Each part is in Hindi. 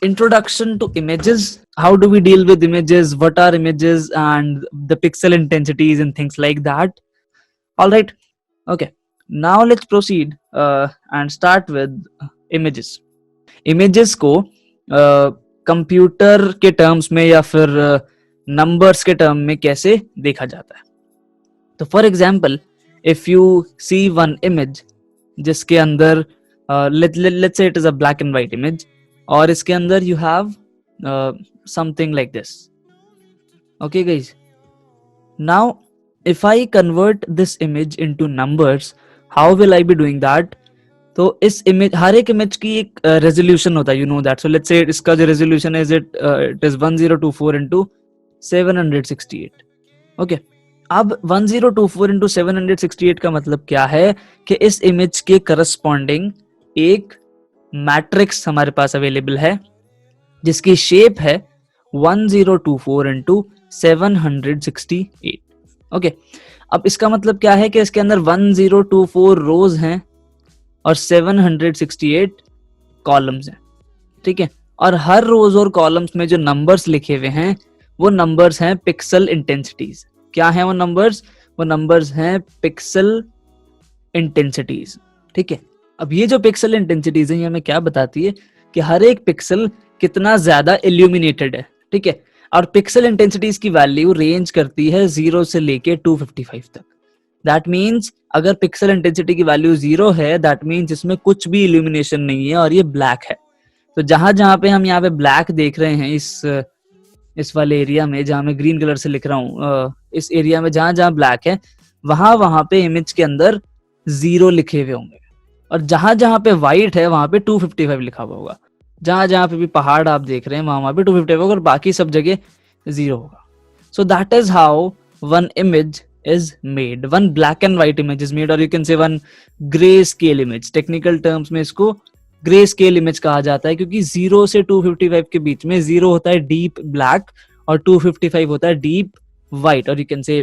introduction to images. How do we deal with images? What are images and the pixel intensities and things like that? All right. Okay. Now let's proceed and start with images. Images को कंप्यूटर के टर्म्स में या फिर नंबर्स के टर्म में कैसे देखा जाता है? तो for example, if you see one image जिसके अंदर let's say it is a black and white image, और इसके अंदर you have something like this. Okay guys, now if I convert this image into numbers, how will I be doing that? तो इस इमेज, हर एक इमेज की एक रेजोल्यूशन होता है, you know that. So let's say इसका जो रेजोल्यूशन है इट इज 1024 into 768. ओके, अब 1024 into 768 का मतलब क्या है कि इस इमेज के करस्पॉन्डिंग एक मैट्रिक्स हमारे पास अवेलेबल है जिसकी शेप है 1024 into 768. ओके, अब इसका मतलब क्या है कि इसके अंदर 1024 रोज हैं और 768 कॉलम्स हैं. ठीक है, और हर रोज और कॉलम्स में जो नंबर्स लिखे हुए हैं वो नंबर्स हैं पिक्सल इंटेंसिटीज. क्या है वो नंबर्स? वो नंबर्स हैं पिक्सल इंटेंसिटीज. ठीक है, अब ये जो पिक्सल इंटेंसिटीज हैं ये हमें क्या बताती है कि हर एक पिक्सल कितना ज्यादा इल्यूमिनेटेड है. ठीक है, और पिक्सल इंटेंसिटीज की वैल्यू रेंज करती है 0 से लेके 255 तक. दैट मीन्स अगर पिक्सल इंटेंसिटी की वैल्यू 0 है, दैट मीन्स इसमें कुछ भी इल्यूमिनेशन नहीं है और ये ब्लैक है. तो जहां जहां पे हम यहाँ पे ब्लैक देख रहे हैं, इस वाले एरिया में जहां मैं ग्रीन कलर से लिख रहा हूँ, इस एरिया में जहां जहां ब्लैक है वहां पे इमेज के अंदर 0 लिखे हुए होंगे, और जहां जहां पे व्हाइट है वहां पे 255 लिखा हुआ होगा. जहां जहां पे भी पहाड़ आप देख रहे हैं वहां पे 255 होगा और बाकी सब जगह 0 होगा. So that is how one image is made. One black and white image is made, or you can say one gray scale image. Technical terms में इसको gray scale image कहा जाता है क्योंकि 0 से 255 के बीच में 0 होता है deep black और 255 होता है deep white, or you can say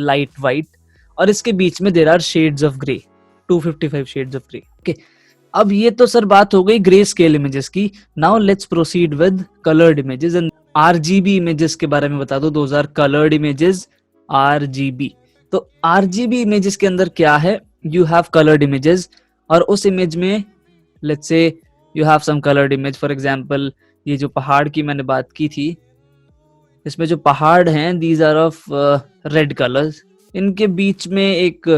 light white, और इसके बीच में there are shades of gray, 255 shades of gray. Okay, अब ये तो सर बात हो गई ग्रे स्केल इमेजेस की. Now let's proceed with coloured images and RGB images के बारे में बता दो. Those are coloured images, RGB. तो आरजीबी इमेजेस के अंदर क्या है? यू हैव कलर्ड इमेजेस, और उस इमेज में let's say you have some coloured image. For example, ये जो पहाड़ की मैंने बात की थी, इसमें जो पहाड़ हैं these are of red colours. इनके बीच में एक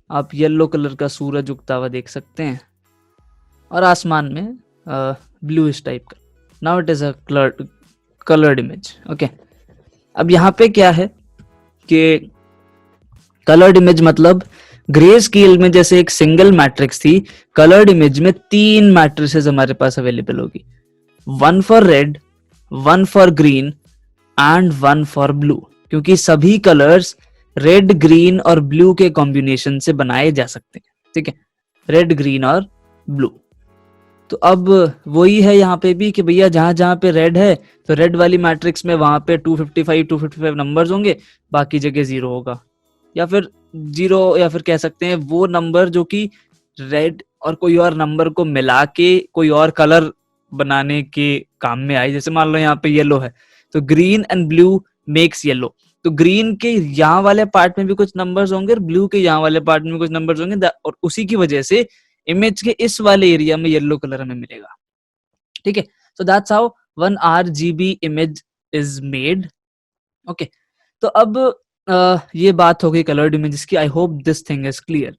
आप येलो कलर का सूरज उगता हुआ देख सकते हैं और आसमान में ब्लूइश टाइप का. Now it is a coloured image. Okay, अब यहाँ पे क्या है कि कलर्ड इमेज मतलब ग्रे स्केल में जैसे एक सिंगल मैट्रिक्स थी, कलर्ड इमेज में 3 मैट्रिसेस हमारे पास अवेलेबल होगी. 1 for red, 1 for green and 1 for blue, क्योंकि सभी कलर्स रेड, ग्रीन और ब्लू के कॉम्बिनेशन से बनाए जा सकते हैं. ठीक है, रेड, ग्रीन और ब्लू. तो अब वही है यहाँ पे भी कि भैया जहां जहां पे रेड है तो रेड वाली मैट्रिक्स में वहां पे 255 नंबर्स होंगे, बाकी जगह 0 होगा, या फिर 0, या फिर कह सकते हैं वो नंबर जो कि रेड और कोई और नंबर को मिला के कोई और कलर बनाने के काम में आए. जैसे मान लो यहाँ पे येलो है तो green and blue makes yellow, तो ग्रीन के यहाँ वाले पार्ट में भी कुछ नंबर्स होंगे और ब्लू के यहाँ वाले पार्ट में कुछ नंबर्स होंगे, और उसी की वजह से इमेज के इस वाले एरिया में येलो कलर हमें मिलेगा. ठीक है, so that's how one RGB image is made. Okay, तो अब ये बात हो गई कलर्ड इमेजेस की. I hope this thing is clear.